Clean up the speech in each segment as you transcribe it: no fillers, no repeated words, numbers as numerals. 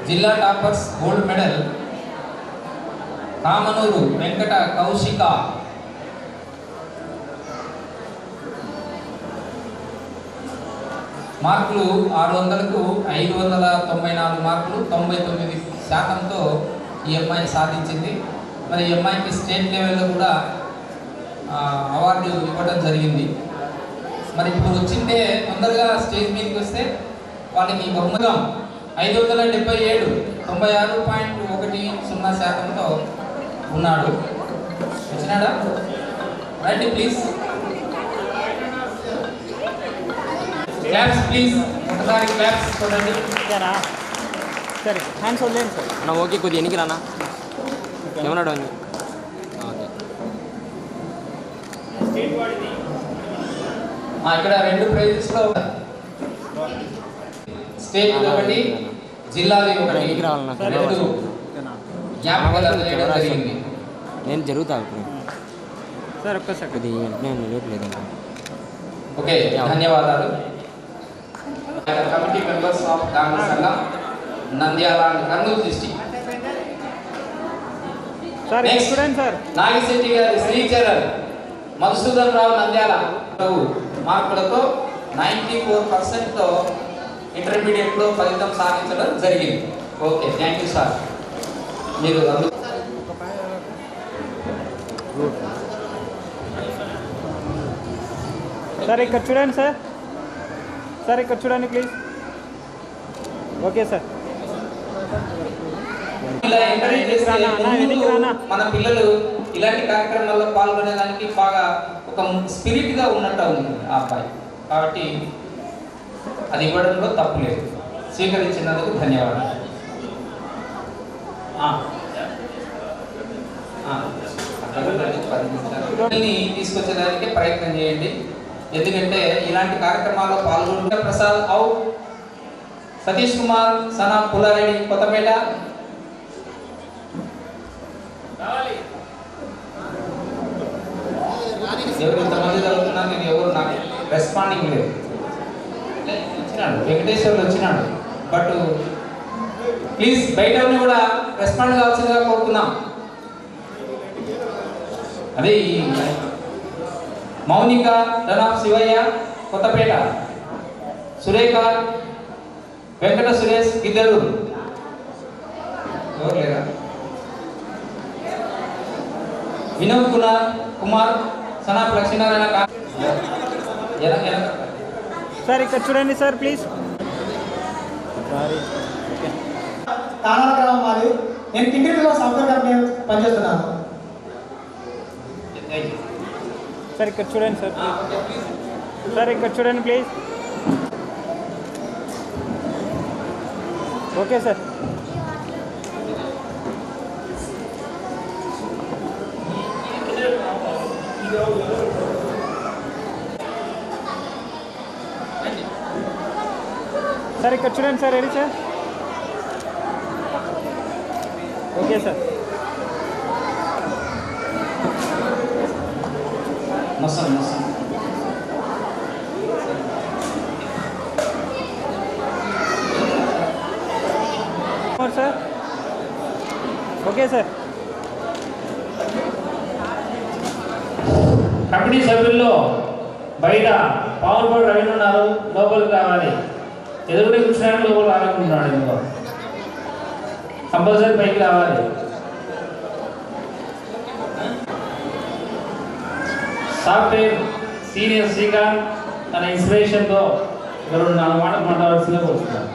జిల్లా toppers gold medal Kamanuru Venkata Kaushika, మార్కులు 600కు 594 మార్కులు, 99%తో ఈ అమ్మాయి సాధించింది. మరి ఈ అమ్మాయికి స్టేట్ లెవెల్లో కూడా అవార్డు ఇవ్వడం జరిగింది. మరి ఇప్పుడు వచ్చిందే తొందరగా స్టేజ్ మీదకి వస్తే వాళ్ళకి బహుమతిగా 577 96.10% ఉన్నాడు. వచ్చినాడా? రండి ప్లీజ్, క్లాప్స్ ప్లీజ్, ఒకసారి క్లాప్స్ చూడండి. సరే హ్యాండ్స్ వదిలేండి సార్. అన్న ఓకే, కొద్దిగా ఎన్నికి రానా ఏమన్నాడు అని. ఇక్కడ 2 ప్రైజెస్లో స్టేట్ ఒకటి, జిల్లాది ఒకటి, జరిగింది. నేను జరుగుతా ఇప్పుడు సార్ ఒక్కసారి కొద్దిగా నేను లేట్లేదు. ఓకే, ధన్యవాదాలు. కమిటీ మెంబర్స్ ఆఫ్ కాంగ్రెస్ సంఘం నంద్యాల కర్నూలు డిస్ట్రిక్ట్. సార్ నాగిశెట్టి గారి శ్రీచరణ్ మధుసూదన్ రావు నంద్యాల మార్కులతో 94%తో ఇంటర్మీడియట్లో ఫలితం సాధించడం జరిగింది. Okay, thank you sir. మీరు సార్ ఇక్కడ చూడండి సార్. సార్ ఇక్కడ చూడండి ప్లీజ్. Okay sir. మన పిల్లలు ఇలాంటి కార్యక్రమాల్లో పాల్గొనేదానికి బాగా ఒక స్పిరిట్గా ఉన్నట్టు ఉంది ఆ అబ్బాయి. కాబట్టి అది ఇవ్వడంలో తప్పు లేదు. స్వీకరించినందుకు ధన్యవాదాలు. తీసుకొచ్చేదానికి ప్రయత్నం చేయండి. ఎందుకంటే ఇలాంటి కార్యక్రమాల్లో పాల్గొంటే ప్రసాద్ అవుట్, సతీష్ కుమార్ సనా పుల్లారెడ్డి కొత్తపేట. ఎవరు ఇంతమంది చదువుతున్నారు, నేను ఎవరు నాకు రెస్పాండింగ్ లేదు. వచ్చినాడు వెంకటేశ్వర్లు వచ్చినాడు, బట్ ప్లీజ్ బయట కూడా రెస్పాండ్ కావాల్సిందిగా కోరుతున్నాం. అదే మౌనిక ధనాఫ్ శివయ్య కొత్తపేట, సురేఖ వెంకట సురేష్ గిద్దలూరు. ఎవరు లేదా? వినోద్ కుమార్ సనాఫ్ లక్ష్మీనారాయణ. సార్ ఇక్కడ చూడండి సార్ ప్లీజ్. తానాల గ్రామం మాది. నేను కిండిలో సాఫ్ట్వేర్ కంపెనీ పనిచేస్తున్నాను. సార్ ఇక్కడ చూడండి సార్. సార్ ఇక్కడ చూడండి ప్లీజ్. Okay sir. సార్ ఇక్కడ చూడండి sir. Ready sir? Okay sir. Sir okay sir. Committee సభ్యుల్లో బయట పావులపాడు రవీంద్ర ఉన్నారు, లోపలికి రావాలి. ఎదురుగా కూర్చున్నాడు, లోపల రానుకుంటున్నాడు. ఇంకో కంపల్సరీ పైకి రావాలి. సాఫ్ట్వేర్ సీనియర్ శ్రీకాంత్ తన ఇన్స్పిరేషన్తో 2-4 మాటలు మాట్లాడాల్సిందిగా కోరుతున్నాను.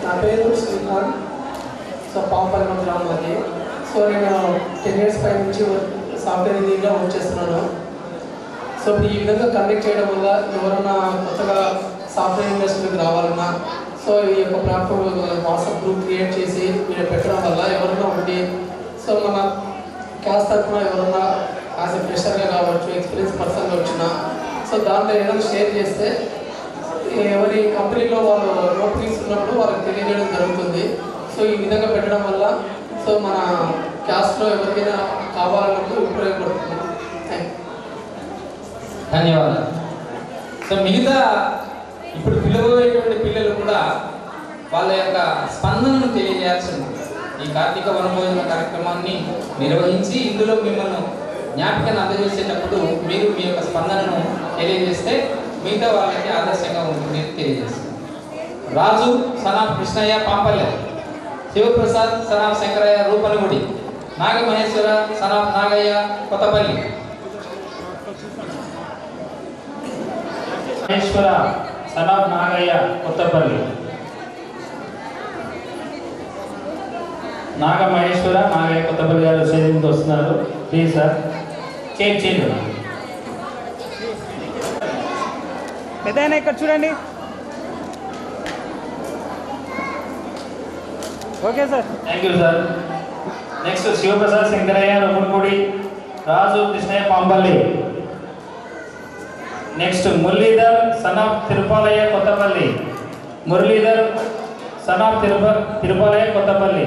నా పేరు శ్రీకాంత్. సో పాపల్లి గ్రామం అది. సో నేను 10 years పై నుంచి సాఫ్ట్వేర్ ఇంజనీర్గా వర్క్ చేస్తున్నాను. సో ఇప్పుడు ఈ విధంగా కండక్ట్ చేయడం వల్ల ఎవరైనా కొత్తగా సాఫ్ట్వేర్ ఇండస్ట్రీకి రావాలన్నా సో ఈ యొక్క ప్లాట్ఫామ్ వాట్సాప్ గ్రూప్ క్రియేట్ చేసి మీరు పెట్టడం వల్ల ఎవరైనా ఒకటి సో మన క్లాస్ తరఫున ఎవరన్నా యాజ్ ఎ ఫ్రెషర్గా కావచ్చు, ఎక్స్పీరియన్స్ పర్సన్గా వచ్చినా సో దాంట్లో ఏదైనా షేర్ చేస్తే ఎవరి కంపెనీలో వాళ్ళు ఓపెనింగ్స్ ఉన్నప్పుడు వాళ్ళకి తెలియజేయడం జరుగుతుంది. సో ఈ విధంగా పెట్టడం వల్ల సో మన క్యాస్ట్లో ఎవరికైనా కావాలన్నప్పుడు ఉపయోగపడుతుంది. ధన్యవాదాలు. సో మిగతా ఇప్పుడు పిలవబోయేటువంటి పిల్లలు కూడా వాళ్ళ యొక్క స్పందనను తెలియజేయాల్సి ఉంది. ఈ కార్తీక వనభోజన కార్యక్రమాన్ని నిర్వహించి ఇందులో మిమ్మల్ని జ్ఞాపికను అందజేసేటప్పుడు మీరు మీ యొక్క స్పందనను తెలియజేస్తే మిగతా వాళ్ళకి ఆదర్శంగా ఉంటుంది తెలియజేస్తుంది. Raju son of Krishnaiah Pampalle, Shivaprasad son of Shankaraiah Rupanagudi, Nagamaheshwara son of Nagaiah Kothapalli, Maheshwara son of Nagaiah Kothapalli, Nagamaheshwara Nagaiah Kothapalli గారు సేవింగ్కి వస్తున్నారు. ప్లీజ్ సార్ చేయండి. పెద్ద ఆయన ఇక్కడ చూడండి. Okay sir. Thank you sir. Next Shivaprasad Shankaraiah Rupanagudi, Raju Krishnaiah Pampalli. Next Muralidhar son of Tirupalaiah Kothapalli, Muralidhar son of Tirupalaiah Kothapalli.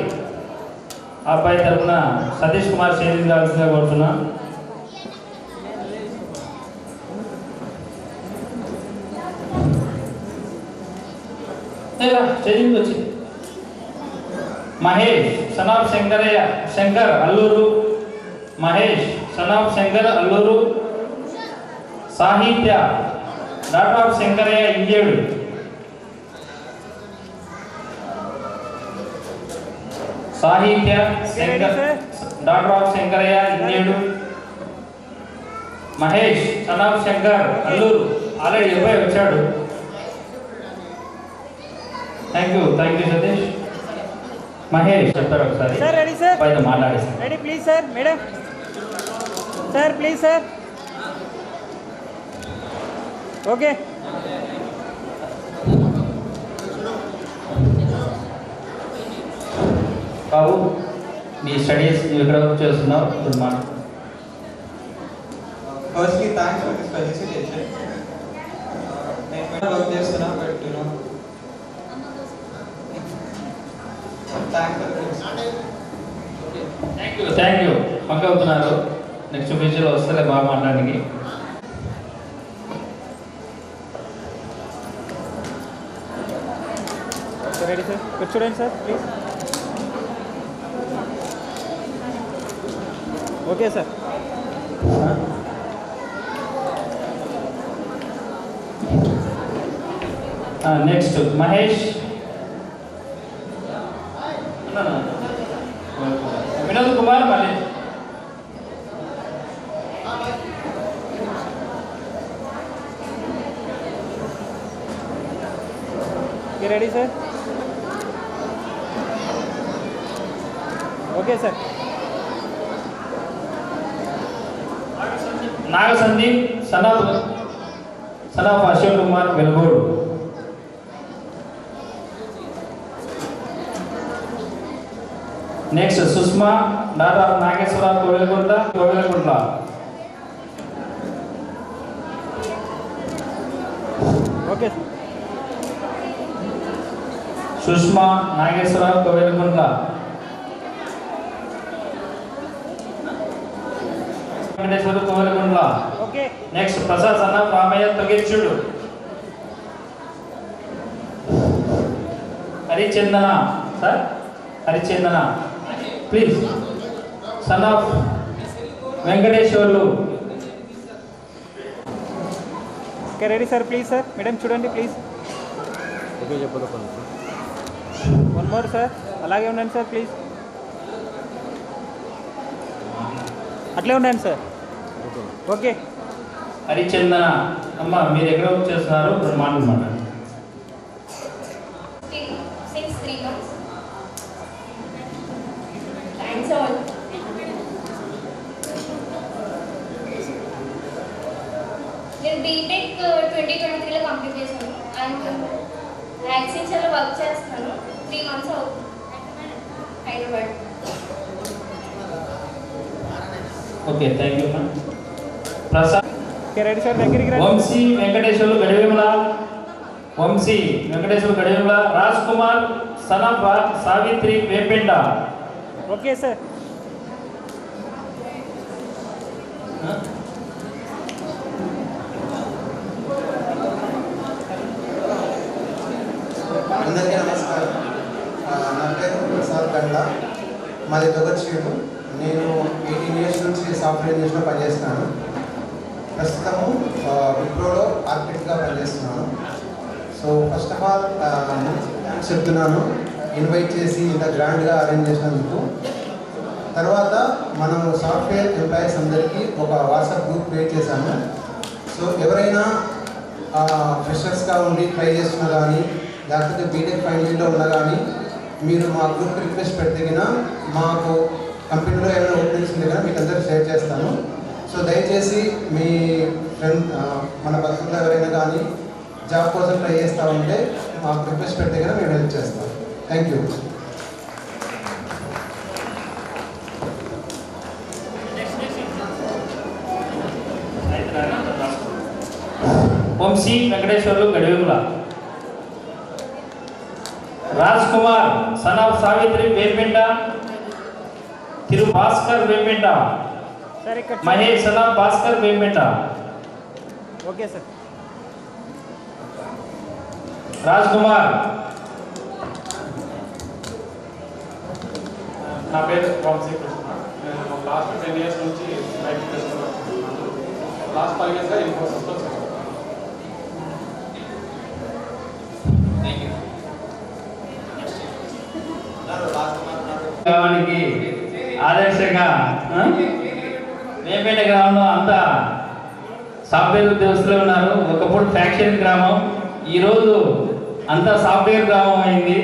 అబ్బాయి తరఫున సతీష్ కుమార్ షేరింగ్ కావాల్సిందిగా కోరుతున్నా. షేరింగ్ వచ్చి Mahesh son of Shankaraiah Shankar Alluru, Mahesh son of Shankar Alluru. Sahitya daughter of Shankaraiah Injedu, Sahitya daughter of Shankaraiah Injedu. Mahesh son of Shankar Alluru already అబ్బాయి వచ్చాడు. Thank you Satish. మహేష్ చెప్తారు ఒకసారి సార్ రెడీ సార్, పైన మాట్లాడేస్తాను. Ready please sir. Madam sir please sir. Okay బాబు మీ స్టడీస్ నువ్వు ఎక్కడ వర్క్ చేస్తున్నావు ఇప్పుడు మాట. Firstly, thanks for this felicitation. నేను వర్క్ చేస్తున్నా బట్ థ్యాంక్ యూ పక్క అవుతున్నారు. నెక్స్ట్ ఫ్యూచర్లో వస్తలే బాగా మాట్లాడడానికి. Ready sir. ఇక్కడ చూడండి sir please. Okay sir. Next Mahesh Vinod Kumar మళ్ళీ ready sir. Okay sir. Naga Sandeep son of Ashok Kumar Velugodu. Next Sushma daughter Nageswararao Kovelakuntla. Okay Sushma Nageswararao Kovelakuntla. Venkateswara Kovelakuntla. Okay next Prasad Sanna Ramaiah Thogarchedu. Harichandana sir, Harichandana please, son of Venkateswarlu. Okay ready sir, please sir. Madam చూడండి ప్లీజ్. ఓకే చెప్పదు. వన్ మోర్ సార్, అలాగే ఉండండి sir please. అట్లే ఉండండి sir. Okay హరిచందన అమ్మ, మీరు ఎక్కడ వర్క్ చేస్తున్నారు? మాట్లాడమాట. Since 3 months. Thanks all. నేను బీటెక్ 2023లో కంప్లీట్ చేశాను అండ్ యాక్సెంచర్లో వర్క్ చేస్తాను. 3 months అవుతుంది Hyderabad. Okay, thank you ma'am. Prasad. Okay ready sir, దగ్గరికి రండి. Vamsi Venkateswarlu Gadivemula. Vamsi Venkateswarlu Gadivemula. Raj Kumar son of Savitri Vependa. Okay sir. అందరికీ నమస్కారం. నా పేరు ప్రసాద్ గండ్ల, మాది దొగచీడు. నేను 18 years నుంచి సాఫ్ట్వేర్ ఇంజనీర్స్లో పనిచేస్తున్నాను. ప్రస్తుతము విప్రోలో ఆర్కిటెక్ట్గా పనిచేస్తున్నాను. సో ఫస్ట్ ఆఫ్ ఆల్ చెప్తున్నాను, ఇన్వైట్ చేసి ఇంత గ్రాండ్గా అరేంజ్ చేసినందుకు. తర్వాత మనం సాఫ్ట్వేర్ ఎంప్లాయీస్ అందరికీ ఒక వాట్సాప్ గ్రూప్ క్రియేట్ చేశాము. సో ఎవరైనా ఫ్రెషర్స్గా ఉండి ట్రై చేస్తున్నా కానీ, లేకపోతే బీటెక్ ఫైనల్ ఇయర్లో ఉన్నా కానీ, మీరు మా గ్రూప్ రిక్వెస్ట్ పెడితే మాకు కంపెనీలో ఏమైనా ఓపెనింగ్స్ ఉంటే కానీ మీకు అందరూ షేర్ చేస్తాను. సో దయచేసి మీ ఫ్రెండ్ మన బంధువులు ఎవరైనా కానీ జాబ్ కోసం ట్రై చేస్తూ ఉంటే మాకు రిక్వెస్ట్ పెడితే కానీ మేము హెల్ప్ చేస్తాం. Thank you. Vamsi Venkateswarlu Gadivemula. Raj Kumar son of Savitri Vependa. Tiru Bhaskar Vependa. Sir ఇక్కడ Mahesh son of Bhaskar Vependa. Okay sir. Raj Kumar. నా పేరు వంశీ కృష్ణ. నేను లాస్ట్ 10 years నుంచి ఐటీ కస్టమర్. లాస్ట్ 5 yearsగా ఇన్ఫోసిస్లో చేస్తాను. గ్రామానికి ఆదర్శంగా వేపేట గ్రామంలో అంతా సాఫ్ట్వేర్ ఉద్యోగస్తులు ఉన్నారు. ఒకప్పుడు ఫ్యాక్షన్ గ్రామం, ఈరోజు అంతా సాఫ్ట్వేర్ గ్రామం అయింది.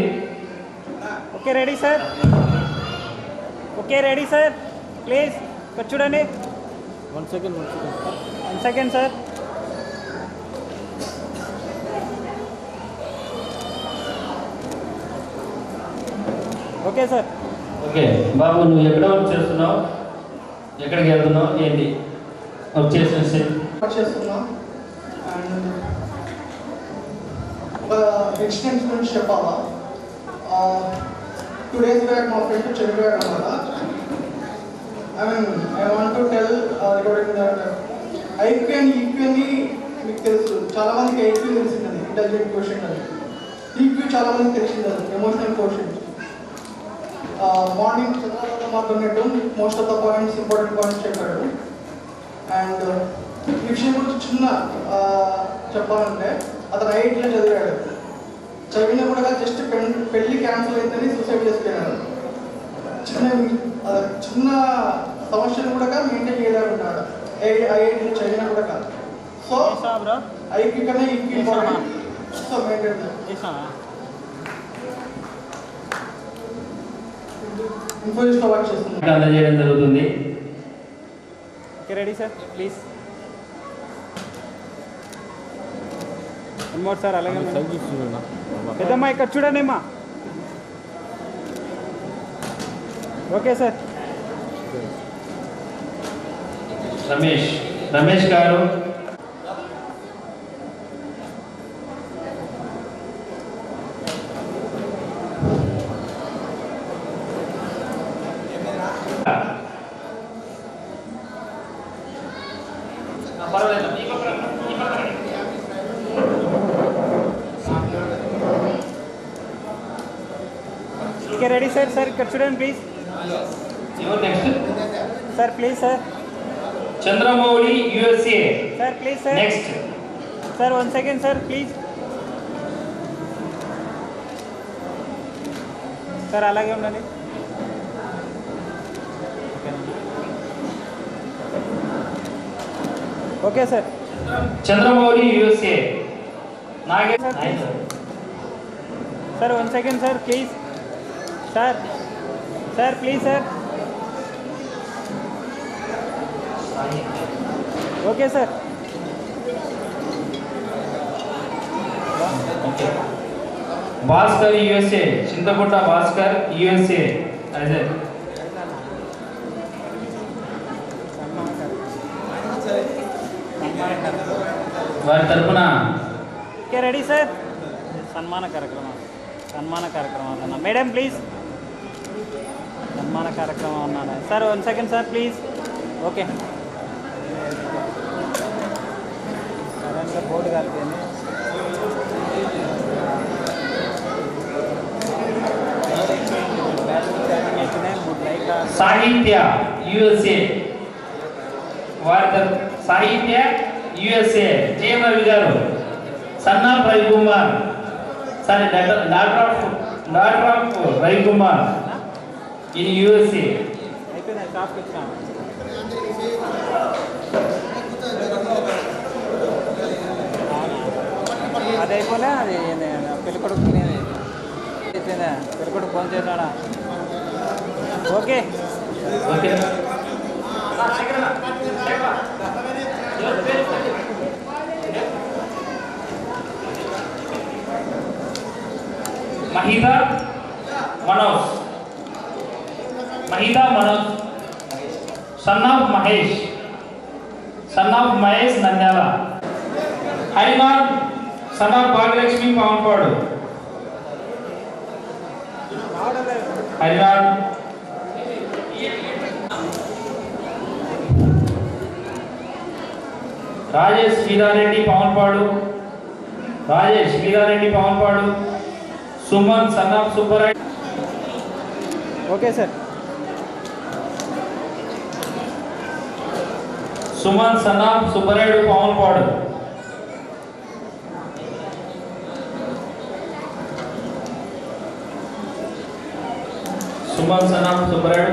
Okay ready sir. Okay ready sir, please ఇక్కడ చూడండి. 1 second. 1 second sir. Okay sir. Okay బాబు, నువ్వు ఎక్కడ వర్క్ చేస్తున్నావు, ఎక్కడికి వెళ్తున్నావు, ఏంటి వర్క్ చేసేసి? చేస్తున్నాం. అండ్ ఒక ఇన్సిడెంట్స్ గురించి చెప్పాలా. 2 days బ్యాక్ మా ఫ్రెండ్ చనిపోయాడు అనమాట. I want to tell regarding that IQ and EQ అని మీకు తెలుసు. చాలా మందికి IQ తెలిసిందని, ఇంటెలిజెంట్ క్వశ్చన్ అని. EQ చాలా మందికి తెలిసిందని, ఎమోషనల్ క్వశ్చన్. మార్నింగ్ చంద్రబాబు మాట్లాడినట్టు most of the points, important points చెప్పాడు. అండ్ ఈ విషయం గురించి చిన్న చెప్పాలంటే, అతను ఐఐటీలో చదివాడు. చదివినా కూడా జస్ట్ పెళ్లి క్యాన్సిల్ అయిందని సూసైడ్ చేసుకున్నాడు. చిన్న సమస్యను కూడా మెయింటైన్ చేయలేకున్నాడు ఐఐటీలో చదివినా కూడా. సో ఐక్యూ కన్నా ఈక్యూ ఇంపార్టెంట్. సో మెయింటైన్ ఇన్ఫోసిస్లో వర్క్ చేస్తున్నాడు. అందజేయడం జరుగుతుంది. Okay ready sir, please. One more sir, అలాగే పెద్దమ్మా ఇక్కడ చూడండి అమ్మా. Okay sir. రమేష్ గారు. Okay ready sir. సార్ ఇక్కడ చూడండి please. Next sir please sir. Chandramouli USA. Sir please sir. Next sir 1 second sir please. Sir అలాగే ఉండండి. Okay sir. Chandramouli USA. Sir 1 second sir please. Sir please sir. Okay sir. Bhaskar USA. Chintakunta Bhaskar USA. అదే వారి తరఫున. Okay ready sir. సన్మాన కార్యక్రమం అన్న madam please. సన్మాన కార్యక్రమం అన్నాను sir. 1 second sir please. Okay సడన్గా బోర్డు కలిపింది. సాహిత్య USA. వారి సాహిత్య USA. జేఎం రవి గారు. సన్నా Ravikumar. Sorry doctor of Ravikumar in USA. అయిపోయింది స్టాఫ్కి ఇచ్చాను. అది అయిపోలే. అది పెళ్ళికొడుకు తినేది అయిపోయిందా? పెళ్ళికొడుకు ఫోన్ చేశాడా? Okay okay Mahida Manoj. Son of Mahesh Nandyal. Harinath son of Bhagyalakshmi Pavanpadu. Harinath. Rajesh Veerareddy Pavanpadu. Suman son of Subbarayudu. Okay sir. Suman son of Subbarayudu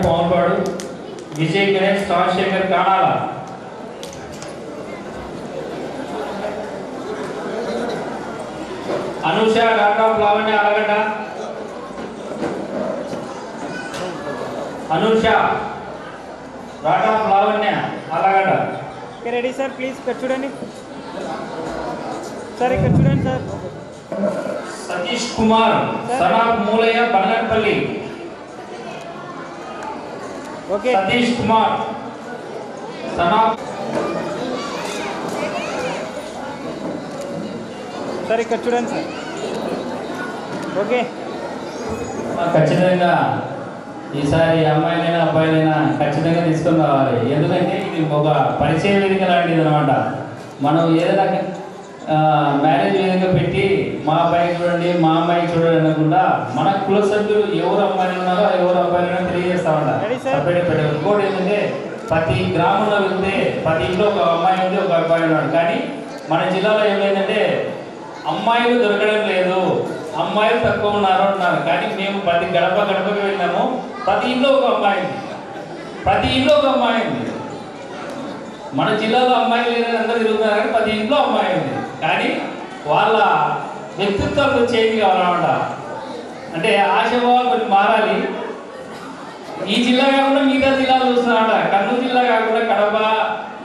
Pavanpadu. Vijay Ganesh Rajasekhar Kanala. Anusha daughter Lavanya Allagadda. Okay ready sir please. ఇక్కడ చూడండి సార్. ఇక్కడ చూడండి sir. Satish Kumar son of Mulaiah Banganapalle. Okay Satish Kumar son of. Sir ఇక్కడ చూడండి సార్. ఓకే ఖచ్చితంగా ఈసారి అమ్మాయిలైనా అబ్బాయిలైనా ఖచ్చితంగా తీసుకొని రావాలి. ఎందుకంటే ఇది ఒక పరిచయ వేదిక లాంటిది అనమాట. మనం ఏదైనా మ్యారేజ్ వేదిక పెట్టి మా అబ్బాయి చూడండి మా అమ్మాయి చూడండి అనకుండా మన కుల సభ్యులు ఎవరు అమ్మాయిలు ఉన్నారో ఎవరు అబ్బాయిలు ఉన్నారో తెలియజేస్తామంట. ఇంకోటి ఏంటంటే ప్రతి గ్రామంలో వెళ్తే ప్రతి ఇంట్లో ఒక అమ్మాయి ఉంది ఒక అబ్బాయి ఉన్నాడు. కానీ మన జిల్లాలో ఏమైందంటే అమ్మాయిలు దొరకడం లేదు, అమ్మాయిలు తక్కువ ఉన్నారు అంటున్నారు. కానీ మేము ప్రతి గడపకి వెళ్ళినాము. ప్రతి ఇంట్లో ఒక అమ్మాయి ఉంది. మన జిల్లాలో అమ్మాయిలు లేదని అందరూ తిరుగుతున్నారు కానీ ప్రతి ఇంట్లో అమ్మాయి ఉంది. కానీ వాళ్ళ వ్యక్తిత్వాలు చేంజ్ కావాలన్నమాట. అంటే ఆశాభావాలు కొన్ని మారాలి. ఈ జిల్లా కాకుండా మిగతా జిల్లాలు చూస్తున్నారట. కర్నూలు జిల్లా కాకుండా కడప,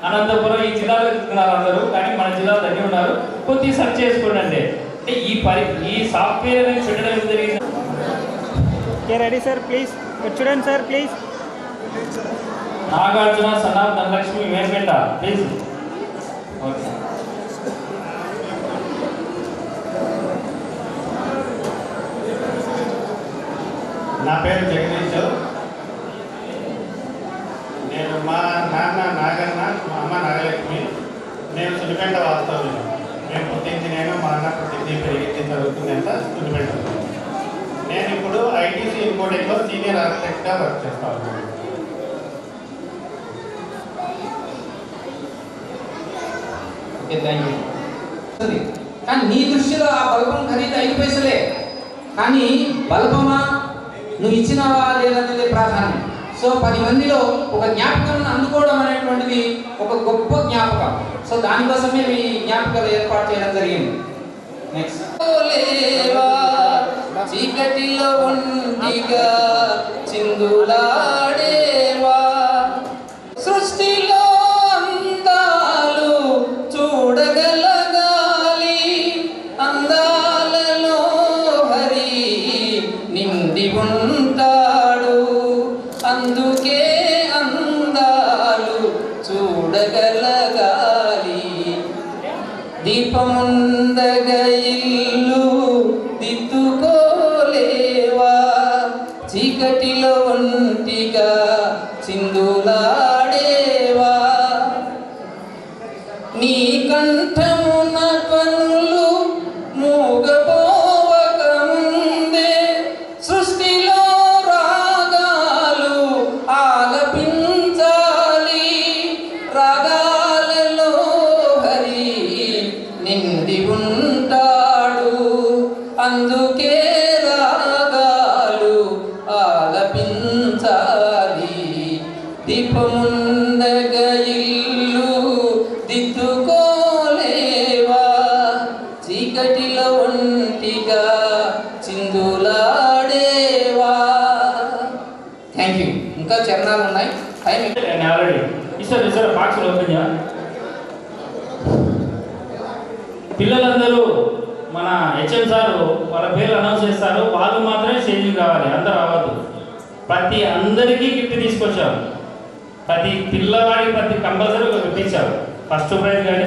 అనంతపురం ఈ జిల్లాలో చూస్తున్నారు అందరూ. కానీ మన జిల్లాలో దగ్గర ఉన్నారు. కొద్దిగా సెర్చ్ చేసుకోండి. అంటే ఈ సాఫ్ట్వేర్ అనేది పెట్టడం జరిగింది. Okay ready sir please. ఇక్కడ చూడండి sir please. Nagarjuna son of Dhanalakshmi Verpeta please. Okay. నా పేరు జగదీష్. నేను మా నాన్న నాగన్న, మా అమ్మ నాగలక్ష్మి. నేను సుడిపెంట వాస్తవ్యం. మేము పుట్టింది నేను, మా అన్న పుట్టింది పెరిగింది చదువుతుంది అంతా సుడిపెంట. నేను ఇప్పుడు ఐటీసీ ఇంపోర్టింగ్లో సీనియర్ ఆర్కిటెక్ట్గా వర్క్ చేస్తాను. Okay, thank you. కానీ నీ దృష్టిలో ఆ బల్బం ఖరీదు 5 పైసలే, కానీ బల్బమా నువ్వు ఇచ్చినావా లేదనేది ప్రాధాన్యం. సో 10 మందిలో ఒక జ్ఞాపకాలను అందుకోవడం అనేటువంటిది ఒక గొప్ప జ్ఞాపకం. సో దానికోసమే ఈ జ్ఞాపకాలు ఏర్పాటు చేయడం జరిగింది. నెక్స్ట్. చీకటిలో ఒంటిగా చిందులాడేవా, సృష్టిలో అందాలు చూడగలగాలి, అందాలలో హరి నిండి ఉంటాడు, అందుకే అందాలు చూడగలగాలి. దీపముందగ ఇల్లు దిద్దుకోలేవా, చీకటిలో ఒంటిగా చిందులాడేవా, నీ కంఠమున ధ్వనులు మూగపోవక ముందే సృష్టిలో రాగాలు ఆలపించాలి, రాగాలలో హరి నిండి ఉంటాడు, అందుకే రాగాలు ఆలపించాలి. దీపముందగ ఇల్లు దిద్దుకోలేవా, చీకటిలో ఒంటిగా చిందులాడేవా. Thank you. ఇంకా చరణాలు ఉన్నాయి. టైం ఆల్రెడీ ఈసారి బాక్స్ ఓపెన్ చేయ. పిల్లలందరూ మన హెచ్ఎం సార్ వాళ్ళ పేర్లు అనౌన్స్ చేస్తారు, వాళ్ళు మాత్రమే స్టేజ్కి రావాలి, అందరూ రావద్దు. ప్రతి అందరికీ గిఫ్ట్ తీసుకొచ్చారు, ప్రతి పిల్లవాడికి ప్రతి కంపల్సరీ ఒక గిఫ్ట్ ఇచ్చారు. ఫస్ట్ ప్రైజ్ కానీ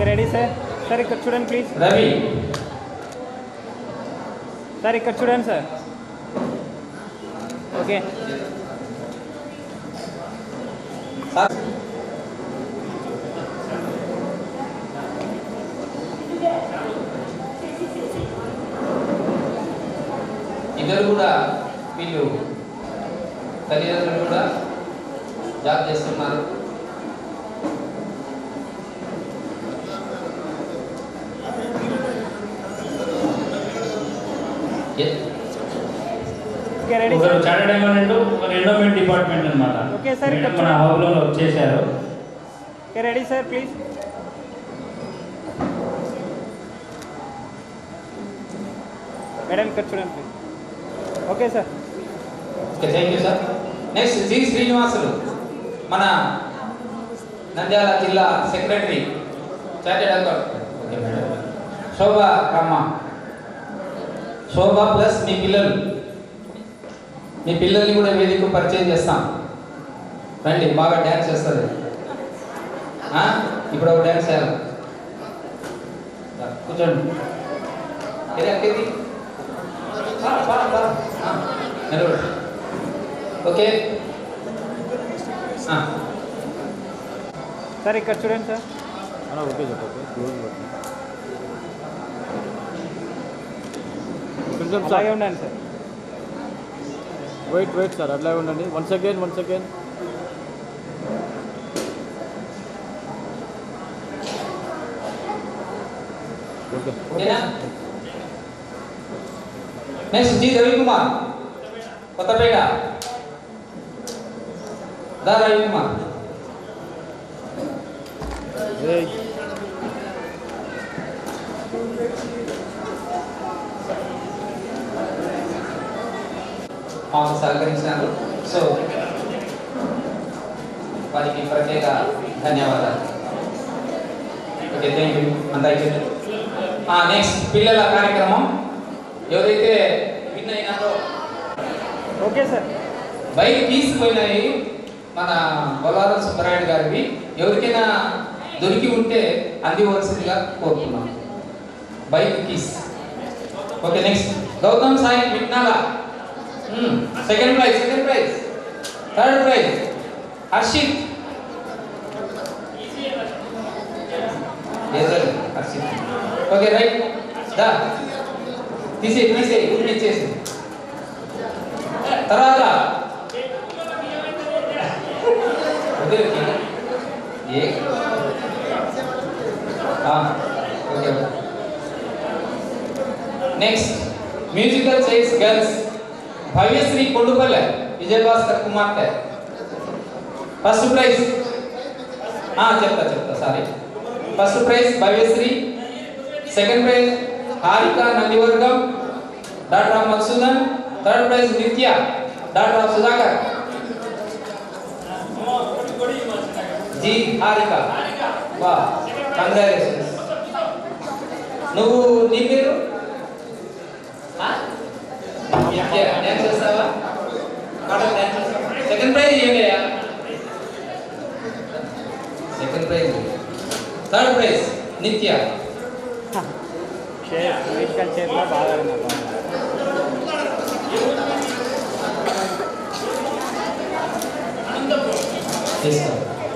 రెడీ సార్. సార్ ఇక్కడ చూడండి ప్లీజ్. రవి. సార్ ఇక్కడ చూడండి సార్. Okay sir. ఇద్దరు కూడా వీళ్ళు తల్లిదండ్రులు కూడా జాబ్ చేస్తున్నారు. రెడీ ఒకరు చార్టెడ్ అకౌంటెంట్, ఒకరు ఎండోమెంట్ డిపార్ట్మెంట్ అనమాట. Okay sir. మన హౌస్లో వర్క్ చేశారు. Okay ready sir please. Madam ఇక్కడ చూడండి please. Okay sir. Okay, thank you sir. Next G Srinivasulu, మన నంద్యాల జిల్లా secretary, chartered accountant. Okay madam. Shobha రమ్మ. శోభ ప్లస్ మీ పిల్లలు, మీ పిల్లల్ని కూడా వేదిక పరిచయం చేస్తాం. రండి, బాగా డ్యాన్స్ చేస్తుంది. ఇప్పుడు ఒక డ్యాన్స్ చేయాలి. కూర్చోండి. ఎక్కడికి నిలబడి. ఓకే సార్ ఇక్కడ చూడండి సార్. ఓకే చెప్పండి. అలాగే ఉండండి సార్. వెయిట్ సార్, అట్లాగే ఉండండి. One second. ఓకే. ఓకేనా? Next G Ravikumar, Kothapeta. దా రవికుమార్. మాకు సహకరించినారు. సో వారికి ప్రత్యేక ధన్యవాదాలు. Okay, thank you. అంత అయిపోయింది. నెక్స్ట్ పిల్లల కార్యక్రమం. ఎవరైతే విన్ అయినారో ఓకే సార్. బైక్ తీసుకుపోయినాయి మన బొల్లారం సుబ్బరాయుడు గారివి. ఎవరికైనా దొరికి ఉంటే అందివలసిందిగా కోరుతున్నాం. Bike keys. Okay, next Gautam Sai Vignala second prize. Third prize Harshit. Harshit. Okay, right. దా తీసే ఊరికి ఇచ్చేసి. తర్వాత okay. Next musical chairs girls Bhavyasri కొండుపల్లె Vijayabhaskar కుమార్తె. ఫస్ట్ ప్రైజ్ చెప్తా sorry. First prize Bhavyasri. Second prize Harika Nandivargam daughter of Madhusudan. Third prize Nitya daughter of Sudhakar. G Harika. వా, కంగ్రాచులేషన్స్. నువ్వు నీ పేరు డ్యాన్స్ చేస్తావా? సెకండ్ ప్రైజ్ ఏంటయ్యా? Second prize. Third prize Nitya. Musical చైర్లో బాగా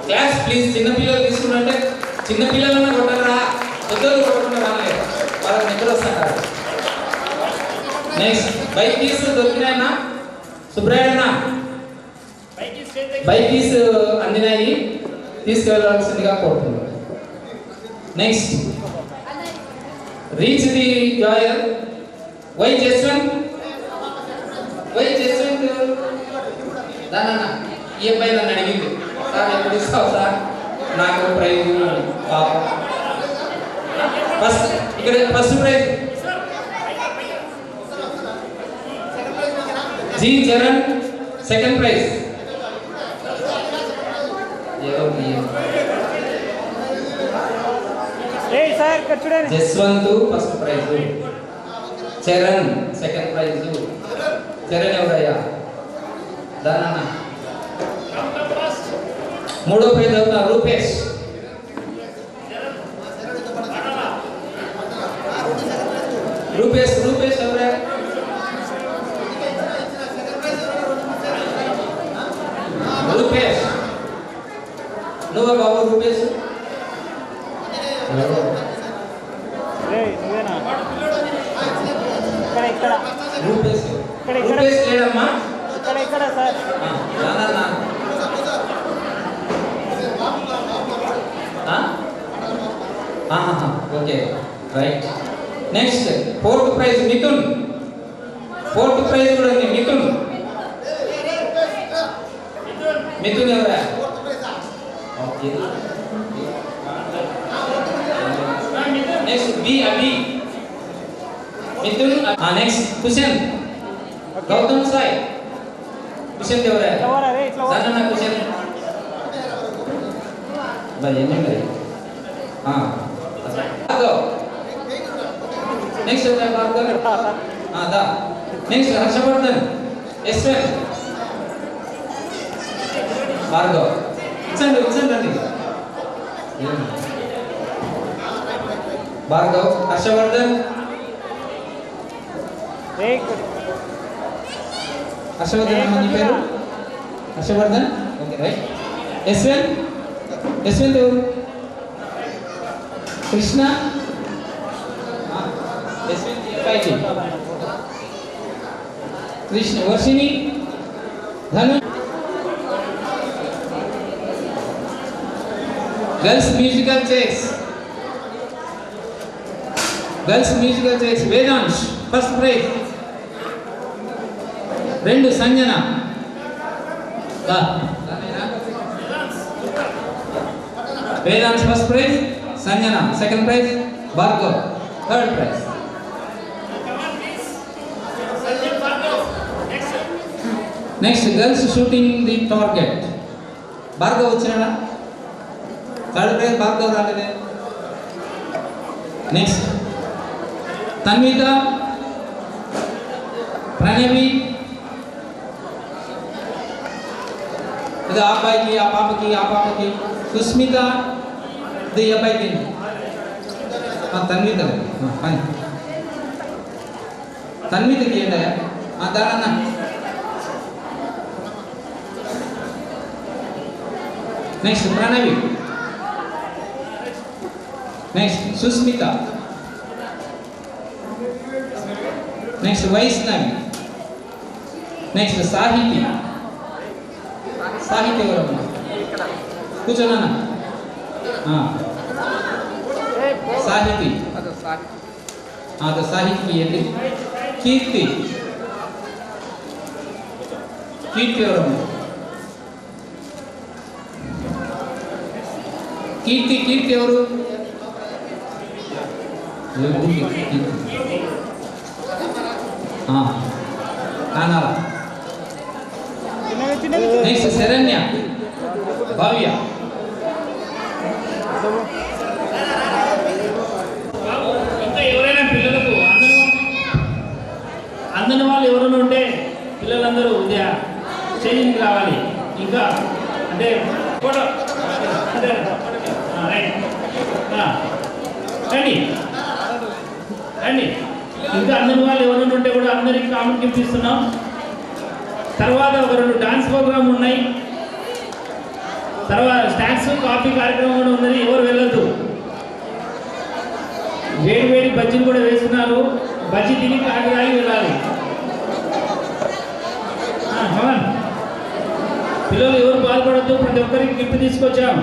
క్లాస్ ప్లీజ్. చిన్నపిల్లలు తీసుకున్నట్టే చిన్నపిల్లలన్నా కొట్టారా, పెద్దలు కొట్టకుండా రాలేదు, వాళ్ళకి నిద్ర వస్తున్నారు. నెక్స్ట్ బైక్ కీస్ దొరికినాయన్నా సుబ్రాయన్నా? బైక్ కీస్ అందినాయి, తీసుకెళ్ళాల్సిందిగా కోరుతున్నాను. నెక్స్ట్ రీచ్ ది జాయర్ వై జస్వంత్. దానన్నా ఈ అబ్బాయి నన్ను అడిగింది, సార్ ఎప్పుడు ఇస్తావు సార్ నాకు ప్రైజ్ పాపం. First prize G Charan. Second prize sir ఇక్కడ చూడండి. Jaswanth first prize, Charan second prize. Charan ఎవరయ్యా? దానన్న. మూడో ప్రైజ్ అవుతా రూపేష్. రూపేష్ ఎవరా? రూపేష్ నువ్వా బాబు? రూపేష్ నువ్వేనా? ఇక్కడ రూపేష్ లేడమ్మా? ఇక్కడ sir. Okay, right. Next fourth prize Mithun. Fourth prize కూడా ఉంది మిథున్ ఎవరా? Okay. Next B Abhi. Mithun. Next Kushan. Gautam Sai. Kushan ఎవరా? దానన్న కుషన్. ఎన్ని మరి? Next next Harshavardhan. యశ్వంత్. భార్గవ్. ఇచ్చండి భార్గవ్. హర్షవర్ధన్. నీ పేరు? హర్షవర్ధన్. Okay, right. యశ్వంత్ ఎవరు? Krishna. Krishna. Varshini. Dhanu. Girls musical chairs Vedansh first prize. 2 Sanjana. Vedansh first prize, Sanjana second prize, Bhargav third prize. Next girls shooting the target. Bhargav వచ్చినాడా? థర్డ్ ప్రైజ్ భార్గవ్ రాలేదే. నెక్స్ట్ తన్విత, ప్రణవి, ఇది ఆ అబ్బాయికి, ఆ పాపకి, ఆ పాపకి. సుస్మిత, ఇది ఈ అబ్బాయికి. తన్విత పని తన్వితకి ఏంటయ్యా? దానన్నా next Pranavi, next Susmitha, next Vaishnavi, next Sahithi. Sahithi ఎవరమ్మా? కూర్చోనా? సాహితి, అది సాహితికి ఏంటి? కీర్తి, కీర్తి ఎవరమ్మా? కీర్తి, కీర్తి ఎవరు? కానాల. నెక్స్ట్ శరణ్య, భవ్య. ఇంకా ఎవరైనా పిల్లలకు అందని వాళ్ళు ఎవరైనా ఉంటే పిల్లలందరూ ఉదయ స్టేజింగ్కి రావాలి. ఇంకా అంటే ఫోటో రైట్ రండి రండి. ఇంకా అందని వాళ్ళు ఎవరైనా ఉంటే కూడా అందరికీ కామన్ గిఫ్ట్ ఇస్తున్నాం. తర్వాత ఒక 2 డాన్స్ ప్రోగ్రామ్ ఉన్నాయి. తర్వాత స్నాక్స్ కాఫీ కార్యక్రమం కూడా ఉన్నది. ఎవరు వెళ్ళొద్దు. వేడి వేడి బజ్జీలు కూడా వేస్తున్నారు. బజ్జీ తిని కాకి తాగి వెళ్ళాలి. పిల్లలు ఎవరు బాధపడద్దు. ప్రతి ఒక్కరికి గిఫ్ట్ తీసుకొచ్చాం.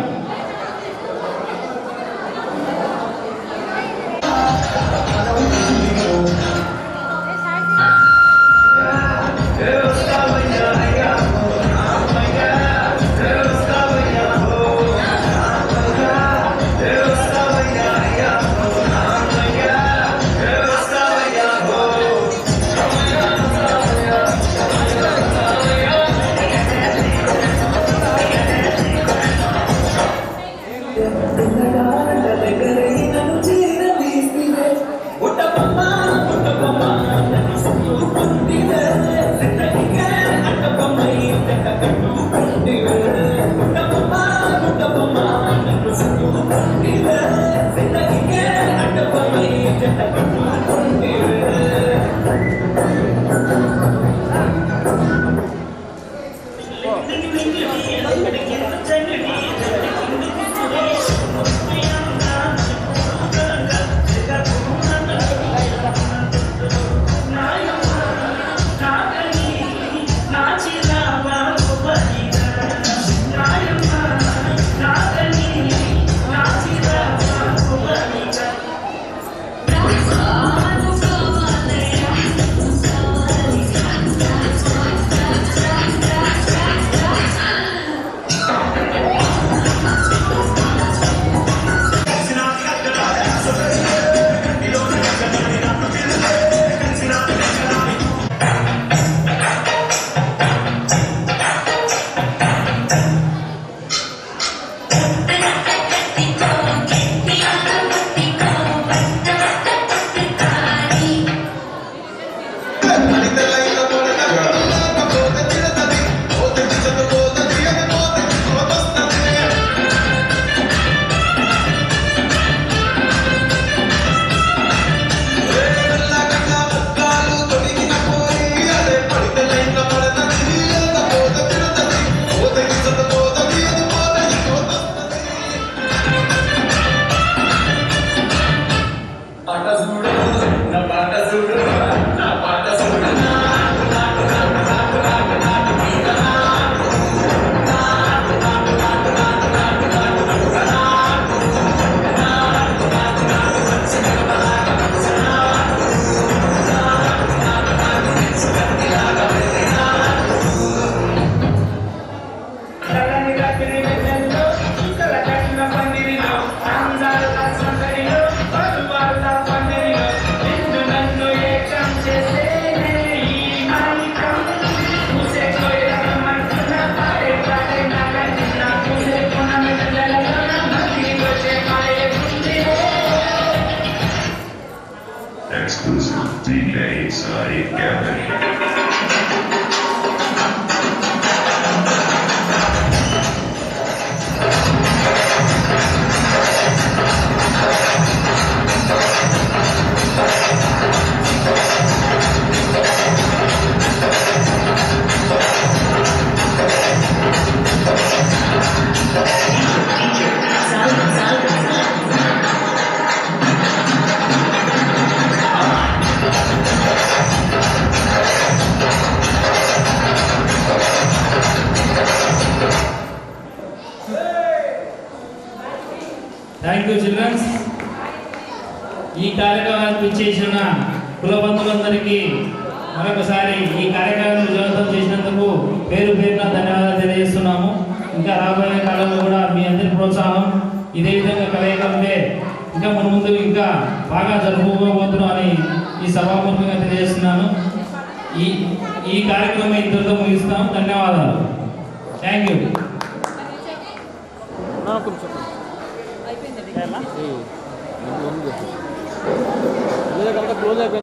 Thank you childrens. ఈ కార్యక్రమానికి ఇచ్చేసిన కుల బంధువులందరికీ మరొకసారి ఈ కార్యక్రమాన్ని విజయవంతం చేసినందుకు పేరు పేరున ధన్యవాదాలు తెలియజేస్తున్నాము. ఇంకా రాబోయే కాలంలో కూడా మీ అందరి ప్రోత్సాహం ఇదే విధంగా కలయికంటే ఇంకా మన ముందు ఇంకా బాగా జరుపుకోబోతున్నాం అని ఈ సభాముఖంగా తెలియజేస్తున్నాను. ఈ కార్యక్రమం ఇంతటితో ముగిస్తాం. ధన్యవాదాలు. Thank you. క్లోజ్ అయిపోయింది.